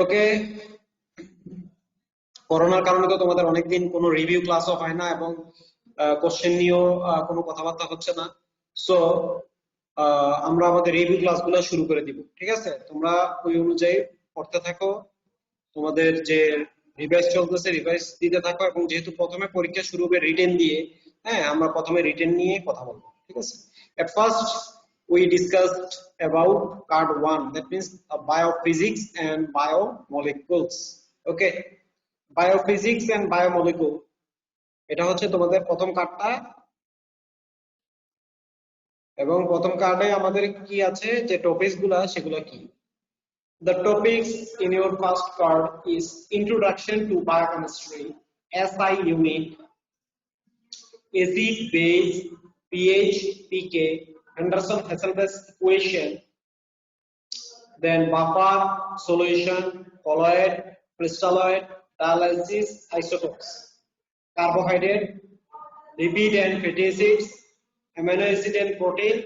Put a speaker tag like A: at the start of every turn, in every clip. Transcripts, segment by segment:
A: ওকে, করোনার কারণে তো তোমাদের অনেকদিন কোনো রিভিউ ক্লাসও হয় না এবং কোশ্চেন নিয়েও কোনো কথাবার্তা হচ্ছে না। সো আমরা আমাদের রিভিউ ক্লাসগুলো শুরু করে দিব, ঠিক আছে? তোমরা ওই অনুযায়ী পড়তে থাকো, তোমাদের যে রিভাইজ চলতেছে রিভাইজ দিতে থাকো, এবং যেহেতু প্রথমে পরীক্ষা শুরু হবে রিটেন দিয়ে, হ্যাঁ আমরা প্রথমে রিটেন নিয়ে কথা বলবো, ঠিক আছে? At first we discussed about part 1, that means biophysics and biomolecules. Okay, biophysics and biomolecule, এটা হচ্ছে তোমাদের প্রথম কার্ডটা, এবং প্রথম কার্ডে আমাদের কি আছে যে টপিকস গুলা সেগুলো কি। The topics in your first card is Introduction to Biochemistry, SI unit, acid, base, pH, pK, Henderson-Hasselbalch equation, then buffer, solution, colloid, crystalloid, dialysis, isotopes, carbohydrate, lipid and fatty acids, amino acid and protein,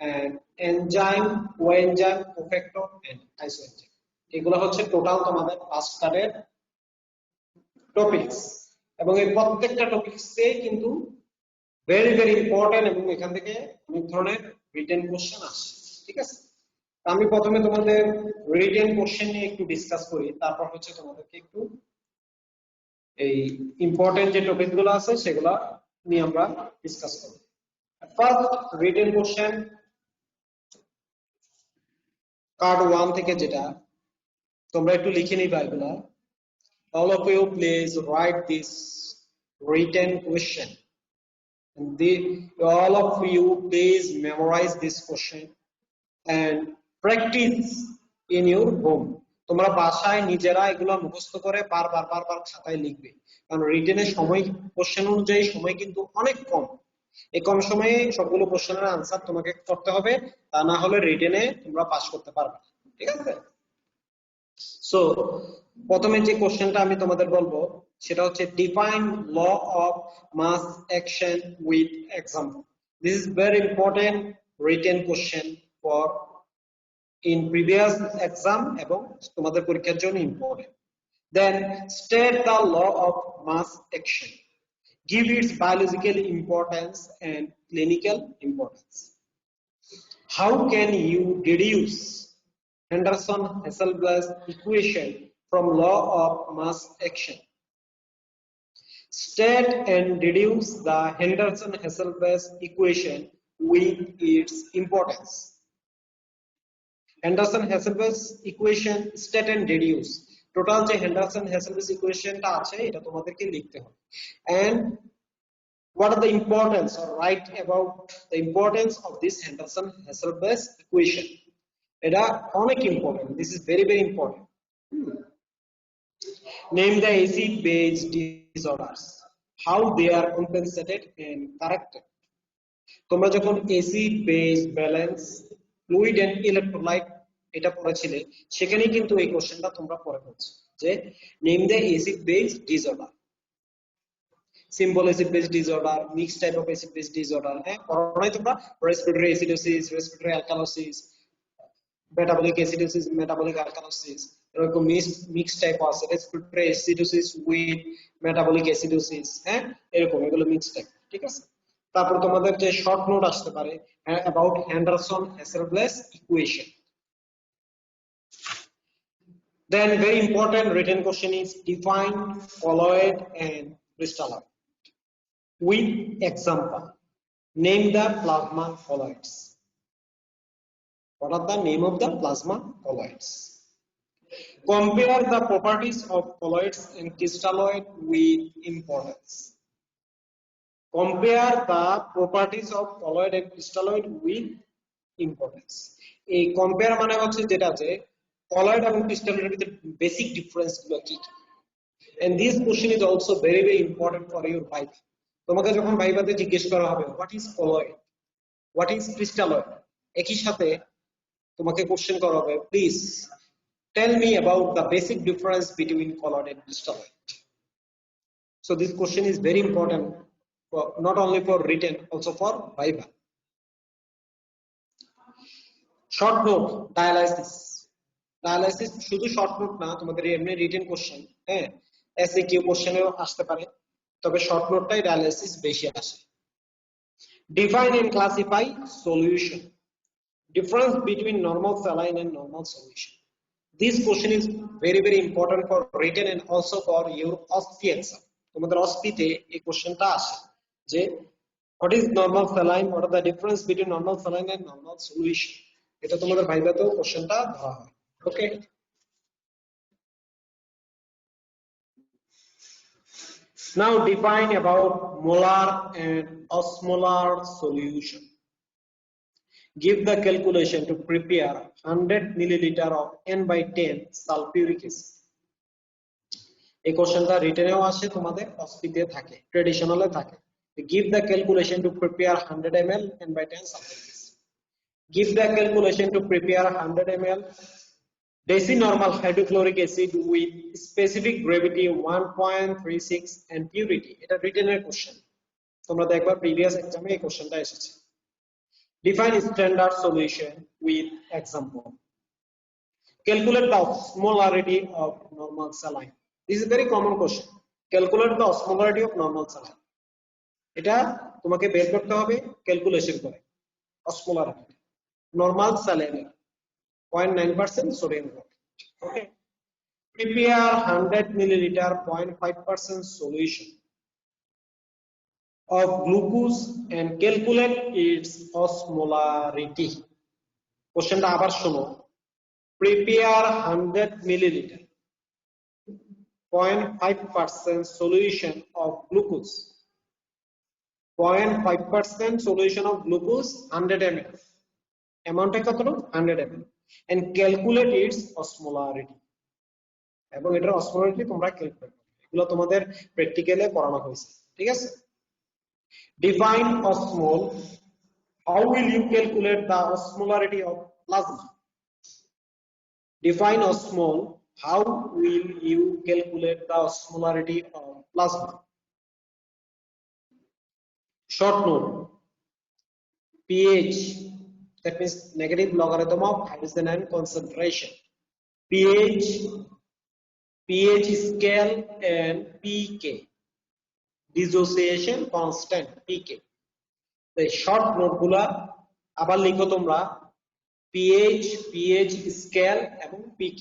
A: and enzyme, coenzyme, cofactor and isoenzyme. এগুলো হচ্ছে total তোমাদের first কার্ডের topics, এবং এই প্রত্যেকটা টপিকসে কিন্তু very very important, এবং এখান থেকে অনেক ধরনের রিটেন কোশ্চেন আসে, ঠিক আছে? আমি প্রথমে তোমাদের রিটেন কোশ্চেন নিয়ে একটু ডিসকাস করি, তারপর হচ্ছে তোমাদেরকে একটু এই ইম্পর্টেন্ট যে টপিকগুলো আছে সেগুলো নিয়ে আমরা ডিসকাস করব। ফার্স্ট রিটেন কোশ্চেন কার্ড 1 থেকে, যেটা তোমরা একটু লিখে নিবা এগুলা। All of you please write this written question. All of you please memorize this question and practice in your home. তোমরা বাসায় নিজেরা এগুলো মুখস্থ করে বারবার বারবার খাতায় লিখবে, কারণ রিটেনের সময় কোশ্চেন অনুযায়ী সময় কিন্তু অনেক কম। এই কম সময়ে সবগুলো কোশ্চেনের আনসার তোমাকে করতে হবে, তা না হলে রিটেনে তোমরা পাস করতে পারবে না, ঠিক আছে? সো প্রথমে যে কোশ্চেনটা আমি তোমাদের বলবো সেটা হচ্ছে define law of mass action with example. This is very important written question for in previous exam, এবং তোমাদের পরীক্ষার জন্য important. Then state the law of mass action, give its biological importance and clinical importance. How can you deduce Henderson-Hasselbalch equation from law of mass action? State and deduce the Henderson-Hasselbalch equation with its importance. Henderson-Hasselbalch equation, state and deduce. Total যে Henderson-Hasselbalch equationটা আছে এটা তোমাদেরকে লিখতে হবে। And what are the importance, or write about the importance of this Henderson-Hasselbalch equation. এটা অনেক important, this is very very important. Name the acid base disorders, how they are compensated and corrected. তোমরা যখন acid base balance, fluid and electrolyte এটা পড়েছিলে, সেখানেই কিন্তু এই কোশ্চেনটা তোমরা পড়ে পড়ছো যে name the acid base disorder, simple acid base disorder, mixed type of acid base disorder, হ্যাঁ পড়াই তোমরা। respiratory acidosis, respiratory alkalosis, metabolic acidosis, metabolic alkalosis, এরকম mixed type আছে, respiratory acidosis with metabolic acidosis, হ্যাঁ এরকম, এগুলো mixed type, ঠিক আছে? তারপর তোমাদের যে শর্ট নোট আসতে পারে about Henderson-Hasselbalch equation. Then very important written question is define colloid and crystalloid with example. Name the plasma colloids. What are the name of the plasma colloids? Compare the properties of colloids and crystalloid with importance. Compare the properties of colloid and crystalloid with importance. এই compare মানে হচ্ছে যেটা যে colloid এবং crystalloid এর basic difference গুলো কি কি। And this question is also very very important for your viva. তোমাকে যখন ভাইভাতে জিজ্ঞেস করা হবে what is colloid, what is crystalloid, একই সাথে তোমাকে কোশ্চেন করা হবে please tell me about the basic difference between colloid and crystalloid. So this question is very important not only for written, also for viva. Short note, dialysis. Dialysis শুধু short note না, তোমাদের এমনি written question, হ্যাঁ, SAQ কোশ্চেনেও আসতে পারে, তবে short নোটটাই ডায়ালাইসিস বেশি আসে। Define and classify solution, difference between normal saline and normal solution. This question is very important for written and also for your OSPI exam. তোমাদের OSPI-তে এই কোশ্চেনটা আসে যে what is normal saline, what are the difference between normal saline and normal solution, এটা তোমাদের ভাইভাতেও কোশ্চেনটা ধরা হয়। ওকে, now define about molar and osmolar solution. Give the calculation to prepare 100 milliliter of N/10 sulfuric acid. এই কোশ্চেনটা রিটেনেও আসে, তোমাদের অসপিতে থাকে, ট্রেডিশনালে থাকে। Give the calculation to prepare 100 ml N/10 sulfuric acid. Give the calculation to prepare 100 ml decinormal hydrochloric acid with specific gravity 1.36 and purity. এটা রিটেনের question, তোমরা দেখবা previous এক্সামে এই কোশ্চেনটা এসেছে। Define standard solution with example. Calculate the osmolarity of normal saline. This is a very common question. Calculate the osmolarity of normal saline. এটা তোমাকে বের করতে হবে ক্যালকুলেশন করে osmolarity normal saline 0.9% sodium chloride. Okay. Prepare 100 milliliter 0.5% solution of glucose and calculate its osmolarity. কোশ্চেনটা আবার শোনো। Prepare 100 milliliter 0.5% solution of glucose, 0.5% solution of glucose 100 ml, অ্যামাউন্টটা কত? 100 ml, and calculate its osmolarity, এবং এটার osmolarity তোমরা calculate করবে, এগুলো তোমাদের প্র্যাকটিক্যালে পড়ানো হয়েছে, ঠিক আছে? Define osmol. How will you calculate the osmolarity of plasma? Define osmol. How will you calculate the osmolarity of plasma? Short note. pH, that means negative logarithm of hydrogen ion concentration. pH scale and pK, dissociation constant pK. এই short note গুলা আবার লিখো তোমরা, pH scale এবং pK.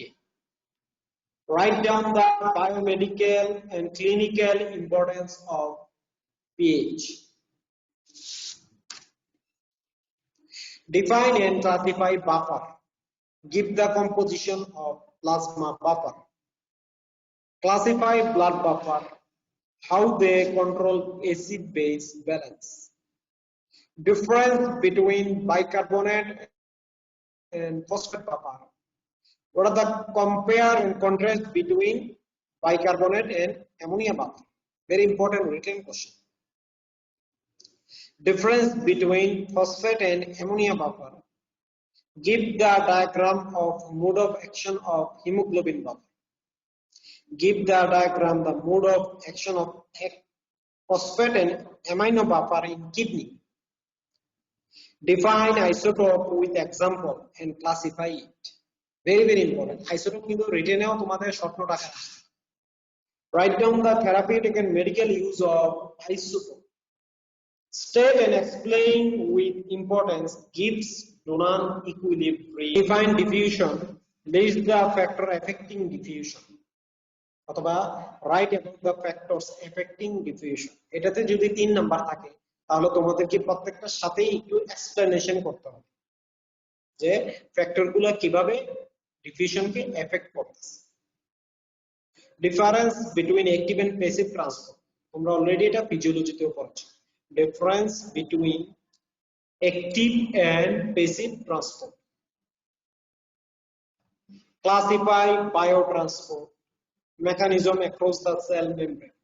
A: Write down the biomedical and clinical importance of pH. Define and classify buffer. Give the composition of plasma buffer. Classify blood buffer. How they control acid-base balance. Difference between bicarbonate and phosphate buffer. What are the compare and contrast between bicarbonate and ammonia buffer? Very important written question. Difference between phosphate and ammonia buffer. Give the diagram of mode of action of hemoglobin buffer. Give the diagram the mode of action of phosphate and amino buffer in kidney. Define isotope with example and classify it. Very important. Isotope কিন্তু রিটেনেও তোমাদের short note আকারে আসে। Write down the therapeutic and medical use of isotope. State and explain with importance gives non-equilibrium. Define diffusion. List the factor affecting diffusion. অথবা write about the factors affecting diffusion. এটাতে যদি 3 number থাকে তাহলে তোমাদেরকে প্রত্যেকটার সাথেই একটু এক্সপ্লেনেশন করতে হবে যে ফ্যাক্টরগুলো কিভাবে ডিফিউশনকে এফেক্ট করতেছে। Difference between active and passive transport, তোমরা অলরেডি এটা ফিজিওলজিতেও পড়ছো। Difference between active and passive transport. Classify biotransport mechanism across the cell membrane.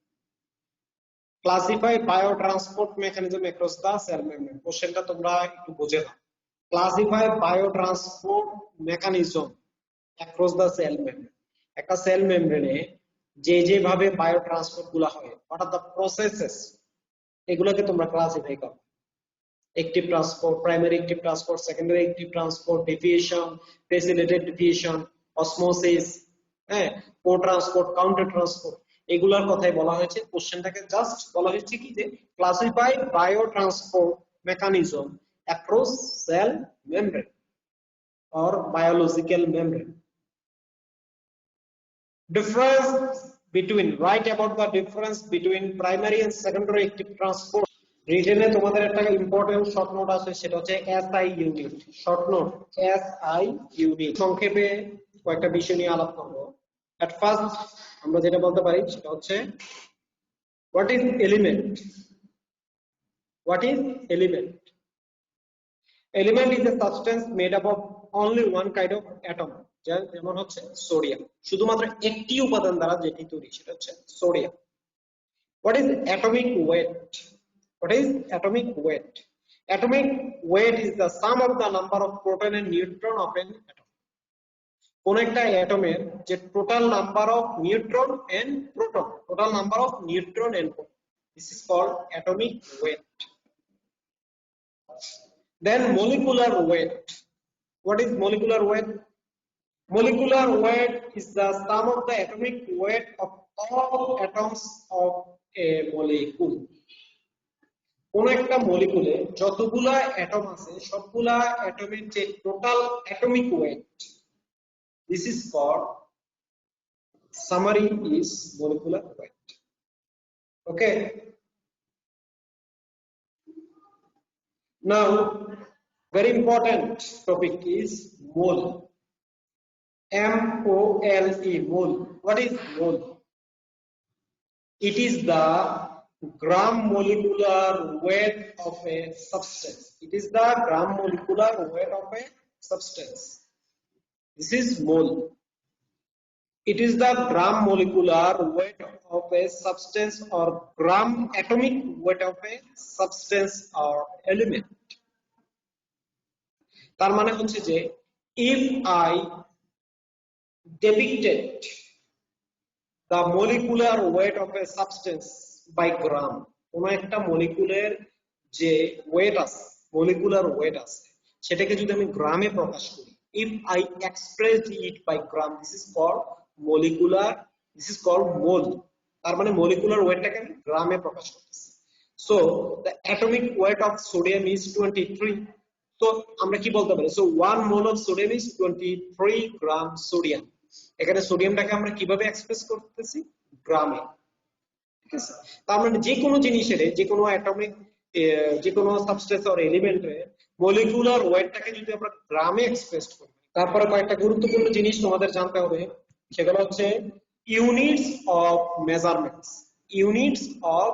A: Classify biotransport mechanism across the cell membrane. কোশ্চেনটা তোমরা একটু বুঝে নাও। Classify biotransport mechanism across the cell membrane. একটা sell মেমব্রেনে যেভাবে বায়োট্রান্সপোর্ট গুলো হয়, what are the processes, এগুলোকে তোমরা ক্লাসিফাই করো। active transport, primary active transport, secondary active transport, diffusion, pachylated diffusion, osmosis, হ্যাঁ, কো ট্রান্সপোর্ট, কাউন্টার ট্রান্সপোর্ট, এগুলার কথাই বলা হয়েছে। কোশ্চেনটাকে জাস্ট বলা হয়েছে কি যে classify bio transport mechanism across cell membrane or biological membrane. Difference between, write about the difference between primary and secondary active transport. রিটেনে তোমাদের একটা ইম্পর্টেন্ট শর্ট নোট আছে, সেটা হচ্ছে SI unit. Short note SI unit সংক্ষেপে কয়েকটা বিষয় নিয়ে আলাপ করব। এট ফার্স্ট আমরা যেটা বলতে পারি সেটা হচ্ছে what is element. What is element? Element is a substance made up of only one kind of atom, যেমন হচ্ছে সোডিয়াম, শুধুমাত্র একটি উপাদান দ্বারা যেটি তৈরি সেটা হচ্ছে sodium. What is atomic weight? What is atomic weight? Atomic weight is the sum of the number of proton and neutron of an atom. কোন একটা অ্যাটমের যে total number of neutron and proton, total number of neutron and proton, this is called atomic weight. Then molecular weight. What is molecular weight? Molecular weight is the sum of the atomic weight of all atoms of a molecule. কোন একটা মলিকুলে যতগুলা atom আছে সবগুলা অ্যাটমের যে total atomic weight, this is called, summary is molecular weight. Okay. Now, very important topic is mole. M-O-L-E, mole. What is mole? It is the gram molecular weight of a substance. It is the gram molecular weight of a substance. This is mole. It is the gram molecular weight of a substance or gram atomic weight of a substance or element. তার মানে হচ্ছে যে if I depicted the molecular weight of a substance by gram, কোন একটা মলিকুলের যে wait আছে, molecular weight আছে, সেটাকে যদি আমি গ্রামে প্রকাশ করি, if I express it by gram, this is called molecular, this is called mole. তার মানে মলিকুলার ওয়েটটাকে আমি গ্রামে প্রকাশ করতেছি। So the atomic weight of sodium is 23. তো আমরা কি বলতে পারি? So 1 mole of sodium is 23 gram sodium. এখানে সোডিয়ামটাকে আমরা কিভাবে এক্সপ্রেস করতেছি? গ্রামে। ঠিক আছে? তার মানে যে কোনো জিনিসের, যে কোনো অ্যাটমিক, যে কোনো সাবস্টেন্স অর এলিমেন্টের মলিকুলার ওয়েটটাকে যদি আমরা গ্রামে এক্সপ্রেস করি, তারপরে কয়েকটা গুরুত্বপূর্ণ জিনিস তোমাদের জানতে হবে, সেগুলো হচ্ছে units of measurements. Units of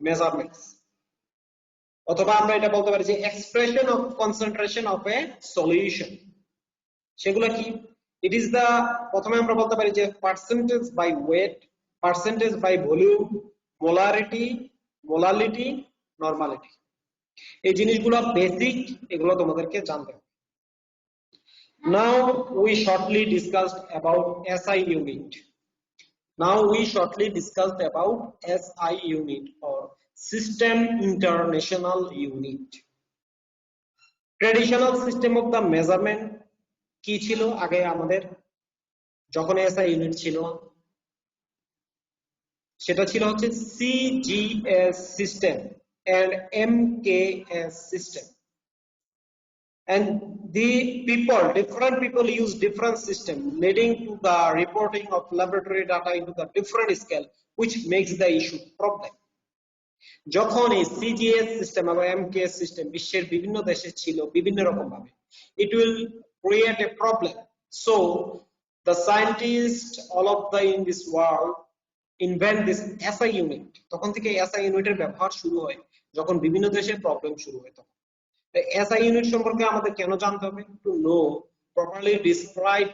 A: measurements, অথবা আমরা এটা বলতে পারি যে expression of concentration of a solution. সেগুলো কি? ইট ইজ দ্য, প্রথমে আমরা বলতে পারি যে percentage by weight, percentage by volume, molarity, molality, normality. এই জিনিসগুলো বেসিক, এগুলো তোমাদেরকে জানতে হবে। Now we shortly discussed about SI unit. Now we shortly discussed about SI unit or System International Unit. Traditional system of the measurement কি ছিল আগে আমাদের যখন SI ইউনিট ছিল? সেটা ছিল হচ্ছে CGS system and MKS system. And the people, different people use different system, leading to the reporting of laboratory data into the different scale, which makes the issue problem. যখন এই CGS system এবং MKS system বিশ্বের বিভিন্ন দেশে ছিল বিভিন্ন রকম ভাবে, it will create a problem. So the scientists all of the in this world invent this SI unit. তখন থেকে SI ইউনিটের ব্যবহার শুরু হয় যখন বিভিন্ন দেশে প্রবলেম শুরু হয়। তখন SI unit সম্পর্কে আমাদের কেন জানতে হবে? To know properly describe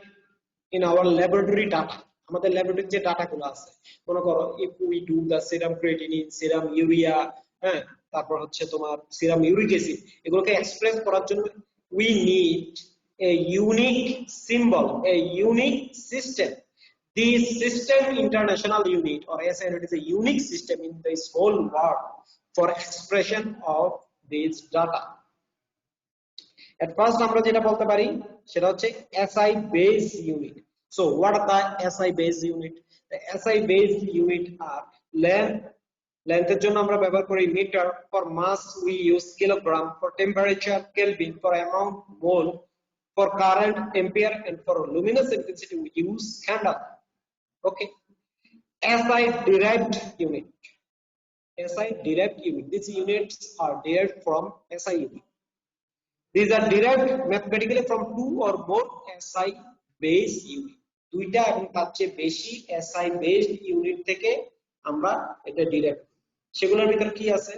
A: in our laboratory data. আমাদের ল্যাবরেটরি যে ডাটাগুলো আছে, মনে করো if we do the serum creatinine, serum urea, হ্যাঁ, তারপর হচ্ছে তোমার serum uric acid, এগুলোকে এক্সপ্রেস করার জন্য we need a unique symbol, a unique system. This system international unit or SI unit is a unique system in this whole world for expression of these data. At first আমরা যেটা বলতে পারি সেটা হচ্ছে SI base unit. So what are the SI based unit? The SI based unit are length. Length এর জন্য আমরা ব্যবহার করি metre, for mass we use kilogram, for temperature Kelvin, for amount mole, for current ampere, and for luminous intensity we use candle. Okay. SI derived unit. SI derived unit. These units are derived from SI unit. These are derived mathematically from two or more SI base unit. দুইটা এবং তার চেয়ে বেশি SI based unit থেকে আমরা এটা derive. সেগুলোর ভিতর কি আছে?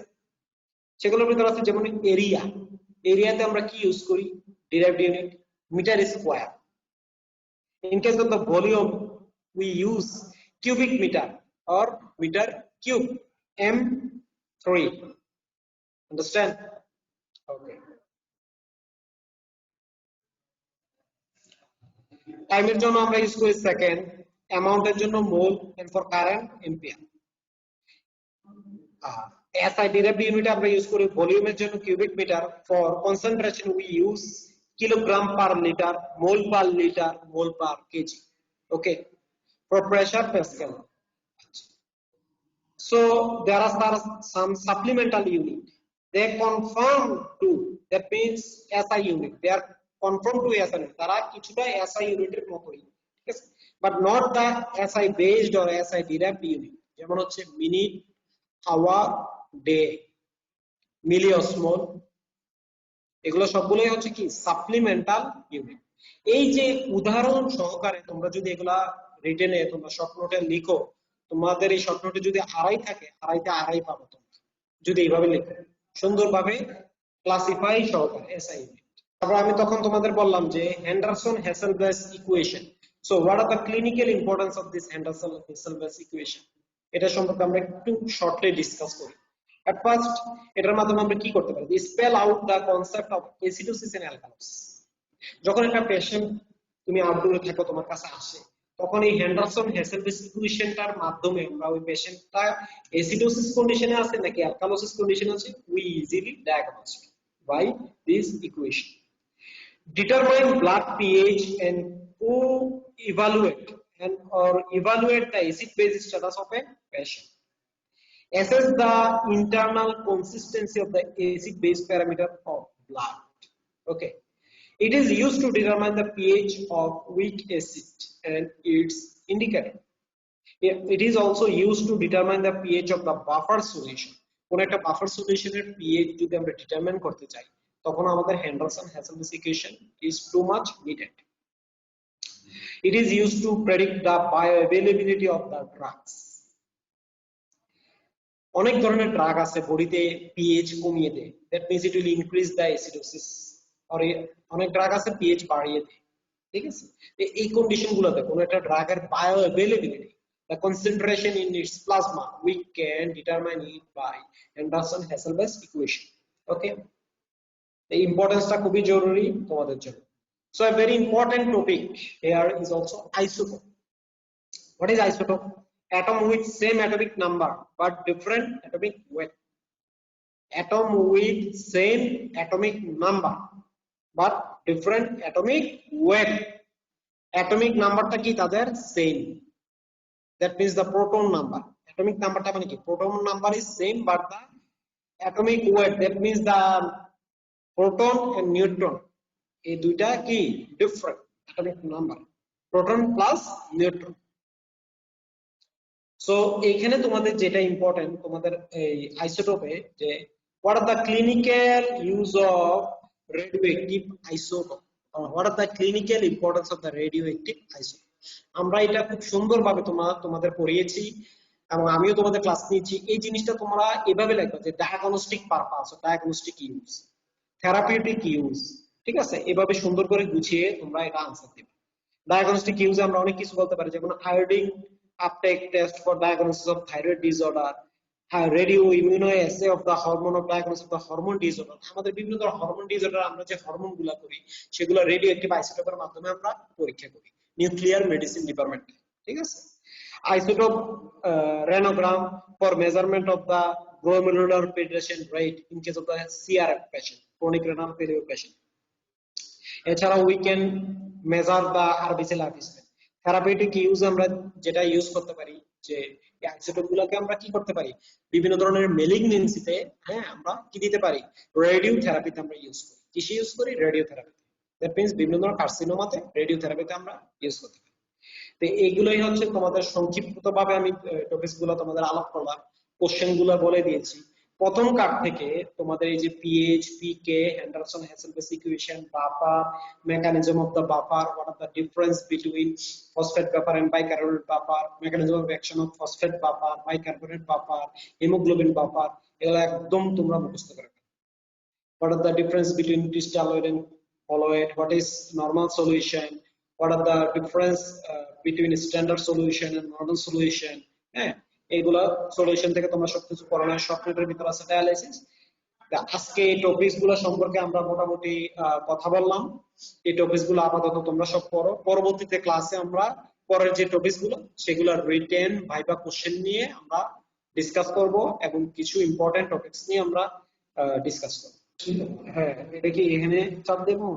A: সেগুলোর ভিতর আছে যেমন এরিয়া। এরিয়াতে আমরা কি ইউজ করি? Derived unit metre square. In case of the volume we use cubic meter or meter cube, M3. Understand? Okay. টাইমের জন্য আমরা ইউজ করি সেকেন্ড, অ্যামাউন্টের জন্য mole, and for current ampere. SI derived unit আমরা ইউজ করি ভলিউমের জন্য cubic metre, for concentration we use kilogram per litre, mole per litre, mole per kg. Okay, for pressure pascal. So there are some supplemental unit. They conform to, that means SI unit. They are conform to SI unit. তারা কিছুটা SI unit-এর মতোই, ঠিক আছে, but not the SI based or SI derived unit. যেমন হচ্ছে minute, hour, day, মিলিঅসমল, এগুলো সবগুলোই হচ্ছে কি সাপ্লিমেন্টাল ইউনিট। এই যে উদাহরণ সহকারে তোমরা যদি এগুলা রিটেনে তোমরা শর্ট নোটে লিখো, তোমাদের এই শর্ট নোটে যদি আড়াই থাকে, আড়াইতে আড়াই পাবো তোমরা যদি এইভাবে লিখো সুন্দরভাবে ক্লাসিফাই সহকারে এসআই ইউনিট। তারপর আমি তখন তোমাদের বললাম যে Henderson Hasselbalch equation. So what are the clinical importance of this Henderson Hasselbalch equation, এটা সম্পর্কে আমরা একটু শর্টলি ডিসকাস করি। At first, এটার মাধ্যমে আমরা কি করতে পারি? Spell out the concept of acidosis and alkalosis. যখন একটা পেশেন্ট তুমি আউটডোরে থাকো, তোমার কাছে আসে, তখন এই হেন্ডারসন হেসেলব্লাস ইকুয়েশনটার মাধ্যমে আমরা ওই পেশেন্টটা অ্যাসিডোসিস কন্ডিশনে আছে নাকি অ্যালকালোসিস কন্ডিশনে আছে we easily diagnose by this equation. Determine blood pH and co-evaluate or evaluate the acid-base status of a patient. Assess the internal consistency of the acid-base parameter of blood. Okay, it is used to determine the pH of weak acid and its indicator. It is also used to determine the pH of the buffer solution. কোন একটা buffer সলিউশনের pH যদি আমরা determine করতে চাই, তখন আমাদের Henderson Hasselbalch equation is too much needed. It is used to predict the bioavailability of the drugs. অনেক ধরনের ড্রাগ আছে বডিতে পিএইচ কমিয়ে দেয়, that means it will increase the acidosis. আর অনেক ড্রাগ আছে পিএইচ বাড়িয়ে দেয়, ঠিক আছে। এই কন্ডিশনগুলোতে কোন একটা ড্রাগের bioavailability, the concentration in its plasma, we can determine it by Henderson Hasselbalch equation. Okay, এই ইম্পর্টেন্সটা খুবই জরুরি তোমাদের জন্য। So a very important topic here is also isotope. What is isotope? Atom with same atomic number but different atomic weight. Atom with same atomic number but different atomic weight. Atomic number টা কি তাদের same, that means the proton number. Atomic number টা মানে কি, proton number is same but the atomic weight, that means the proton and neutron, এই দুইটা কি different atomic number, proton plus neutron. So এখানে তোমাদের যেটা ইম্পর্টেন্ট তোমাদের এই আইসোটোপে, যে what are the clinical use of radioactive isotope, what are the clinical importance of the radioactive isotope. আমরা এটা খুব সুন্দরভাবে তোমাদের পড়িয়েছি এবং আমিও তোমাদের ক্লাস নিয়েছি। এই জিনিসটা তোমরা এভাবে লিখবে যে diagnostic purpose, diagnostic use, therapeutic use, ঠিক আছে, এভাবে সুন্দর করে গুছিয়ে তোমরা এটা আনসার দেবে। ডায়াগনস্টিক ইউজে আমরা অনেক কিছু বলতে পারি, যেমন iodine uptake test for diagnosis of thyroid disorder, radio immunoassay of the hormone of diagnosis of the hormone disorder. আমাদের বিভিন্ন ধরনের হরমোন ডিসঅর্ডার আমরা যে হরমোনগুলো করি সেগুলো রেডিওঅ্যাক্টিভ আইসোটোপের মাধ্যমে আমরা পরীক্ষা করি নিউক্লিয়ার মেডিসিন ডিপার্টমেন্টে, ঠিক আছে। Isotope renogram for measurement of the glomerular filtration rate in case of the CRF patient, chronic renal failure patient. এছাড়া we can measure the RBC life span. Therapeutic use আমরা যেটা ইউজ করতে পারি যে isotope গুলোকে আমরা কি করতে পারি বিভিন্ন ধরনের মেলিগনেন্সিতে, হ্যাঁ আমরা কি দিতে পারি রেডিও থেরাপিতে আমরা ইউজ করি। কিসে ইউজ করি? রেডিও থেরাপিতে। দ্যাট মিন্স বিভিন্ন ধরনের কার্সিনোমাতে রেডিও থেরাপিতে আমরা ইউজ করতে পারি। তো এইগুলোই হচ্ছে তোমাদের সংক্ষিপ্ত ভাবে আমি টপিকস গুলো তোমাদের আলাপ করলাম, কোশ্চেন গুলো বলে দিয়েছি। প্রথম কাট থেকে তোমাদের এই যে pH, pK, Henderson Hasselbalch equation, buffer, mechanism of the buffer, what are the difference between phosphate buffer and bicarbonate buffer, mechanism of action of phosphate buffer, bicarbonate buffer, haemoglobin buffer, এগুলো একদম তোমরা মুখস্থ করে ফেলো। What are the difference between crystalloid and colloid? What is normal solution? What are the difference between standard solution and normal solution? হ্যাঁ, এইগুলা solution থেকে তোমরা সবকিছু পড়ো না, সফটওয়্যারের ভিতর আছে ডায়ালাইসিস। আজকে এই টপিকস গুলো সম্পর্কে আমরা মোটামুটি কথা বললাম। এই টপিকস গুলো আপাতত তোমরা সব পড়ো, পরবর্তীতে ক্লাসে আমরা পরের যে টপিকস গুলো সেগুলো রিটেন ভাইবা কোশ্চেন নিয়ে আমরা ডিসকাস করব এবং কিছু ইম্পর্টেন্ট টপিকস নিয়ে আমরা ডিসকাস করব। হ্যাঁ, এটা কি এখানে চাপ দেবো?